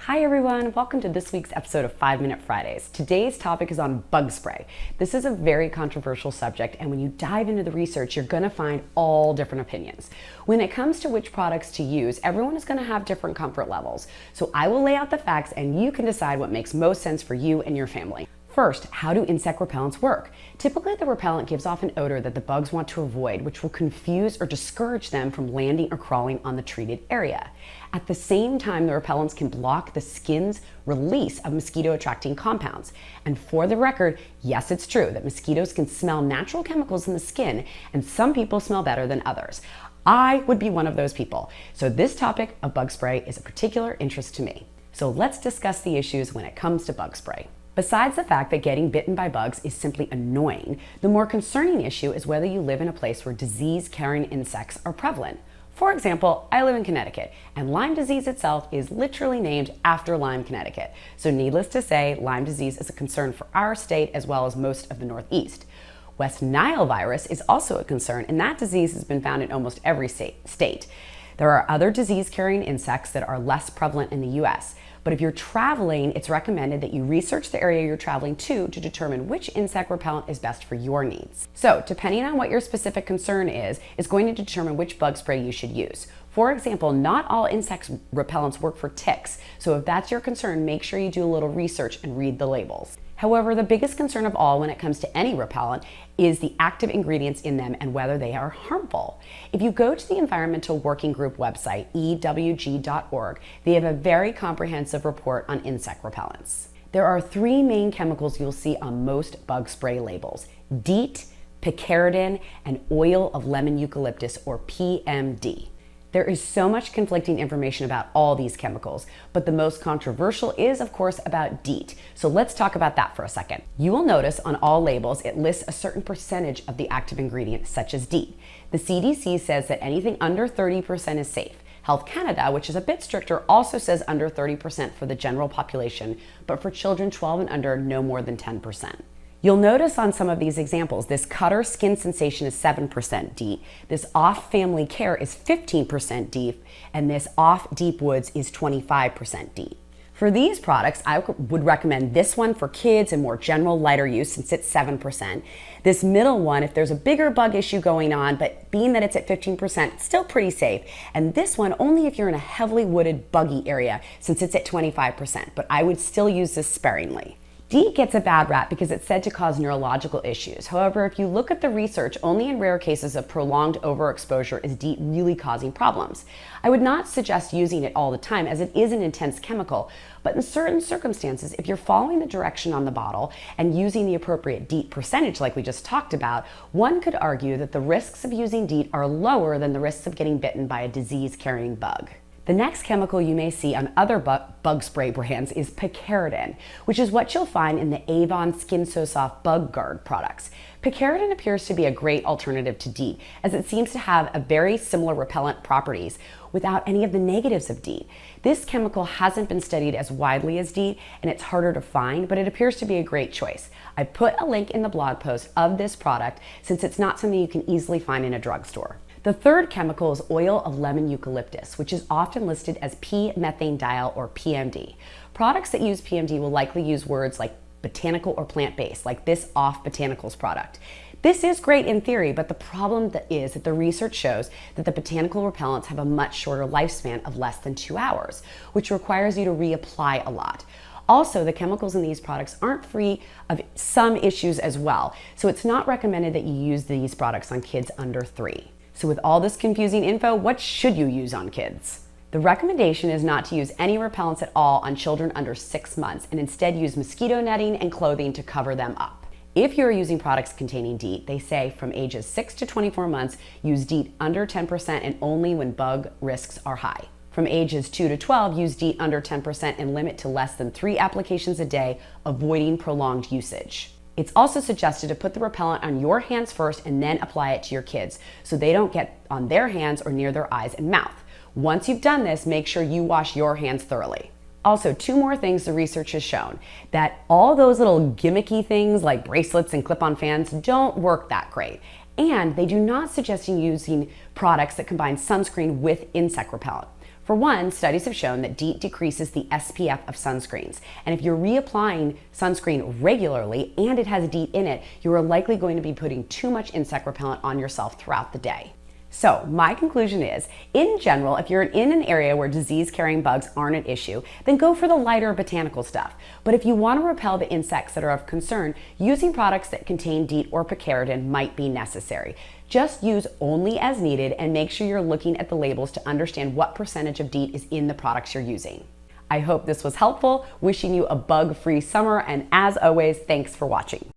Hi everyone, welcome to this week's episode of 5 Minute Fridays. Today's topic is on bug spray. This is a very controversial subject, and when you dive into the research, you're going to find all different opinions. When it comes to which products to use, everyone is going to have different comfort levels. So I will lay out the facts and you can decide what makes most sense for you and your family. First, how do insect repellents work? Typically, the repellent gives off an odor that the bugs want to avoid, which will confuse or discourage them from landing or crawling on the treated area. At the same time, the repellents can block the skin's release of mosquito-attracting compounds. And for the record, yes, it's true that mosquitoes can smell natural chemicals in the skin, and some people smell better than others. I would be one of those people. So this topic of bug spray is a particular interest to me. So let's discuss the issues when it comes to bug spray. Besides the fact that getting bitten by bugs is simply annoying, the more concerning issue is whether you live in a place where disease-carrying insects are prevalent. For example, I live in Connecticut, and Lyme disease itself is literally named after Lyme, Connecticut. So needless to say, Lyme disease is a concern for our state as well as most of the Northeast. West Nile virus is also a concern, and that disease has been found in almost every state. There are other disease-carrying insects that are less prevalent in the US. But if you're traveling, it's recommended that you research the area you're traveling to determine which insect repellent is best for your needs. So, depending on what your specific concern is going to determine which bug spray you should use. For example, not all insect repellents work for ticks, so if that's your concern, make sure you do a little research and read the labels. However, the biggest concern of all when it comes to any repellent is the active ingredients in them and whether they are harmful. If you go to the Environmental Working Group website, ewg.org, they have a very comprehensive report on insect repellents. There are three main chemicals you'll see on most bug spray labels: DEET, Picaridin, and oil of lemon eucalyptus, or PMD. There is so much conflicting information about all these chemicals, but the most controversial is, of course, about DEET. So let's talk about that for a second. You will notice on all labels it lists a certain percentage of the active ingredient, such as DEET. The CDC says that anything under 30% is safe. Health Canada, which is a bit stricter, also says under 30% for the general population, but for children 12 and under, no more than 10%. You'll notice on some of these examples, this Cutter Skin Sensation is 7% DEET, this Off Family Care is 15% DEET, and this Off Deep Woods is 25% DEET. For these products, I would recommend this one for kids and more general lighter use since it's 7%. This middle one, if there's a bigger bug issue going on, but being that it's at 15%, it's still pretty safe. And this one, only if you're in a heavily wooded, buggy area since it's at 25%, but I would still use this sparingly. DEET gets a bad rap because it's said to cause neurological issues. However, if you look at the research, only in rare cases of prolonged overexposure is DEET really causing problems. I would not suggest using it all the time as it is an intense chemical, but in certain circumstances, if you're following the direction on the bottle and using the appropriate DEET percentage like we just talked about, one could argue that the risks of using DEET are lower than the risks of getting bitten by a disease-carrying bug. The next chemical you may see on other bug spray brands is Picaridin, which is what you'll find in the Avon Skin So Soft Bug Guard products. Picaridin appears to be a great alternative to DEET, as it seems to have a very similar repellent properties without any of the negatives of DEET. This chemical hasn't been studied as widely as DEET, and it's harder to find, but it appears to be a great choice. I put a link in the blog post of this product since it's not something you can easily find in a drugstore. The third chemical is oil of lemon eucalyptus, which is often listed as p-methanediol or PMD. Products that use PMD will likely use words like botanical or plant-based, like this Off Botanicals product. This is great in theory, but the problem is that the research shows that the botanical repellents have a much shorter lifespan of less than 2 hours, which requires you to reapply a lot. Also, the chemicals in these products aren't free of some issues as well, so it's not recommended that you use these products on kids under 3. So with all this confusing info, what should you use on kids? The recommendation is not to use any repellents at all on children under 6 months and instead use mosquito netting and clothing to cover them up. If you're using products containing DEET, they say from ages 6 to 24 months, use DEET under 10% and only when bug risks are high. From ages 2 to 12, use DEET under 10% and limit to less than 3 applications a day, avoiding prolonged usage. It's also suggested to put the repellent on your hands first and then apply it to your kids so they don't get on their hands or near their eyes and mouth. Once you've done this, make sure you wash your hands thoroughly. Also, 2 more things the research has shown: that all those little gimmicky things like bracelets and clip-on fans don't work that great. And they do not suggest you using products that combine sunscreen with insect repellent. For one, studies have shown that DEET decreases the SPF of sunscreens. And if you're reapplying sunscreen regularly and it has DEET in it, you are likely going to be putting too much insect repellent on yourself throughout the day. So my conclusion is, in general, if you're in an area where disease-carrying bugs aren't an issue, then go for the lighter botanical stuff. But if you want to repel the insects that are of concern, using products that contain DEET or Picaridin might be necessary. Just use only as needed and make sure you're looking at the labels to understand what percentage of DEET is in the products you're using. I hope this was helpful. Wishing you a bug-free summer, and as always, thanks for watching.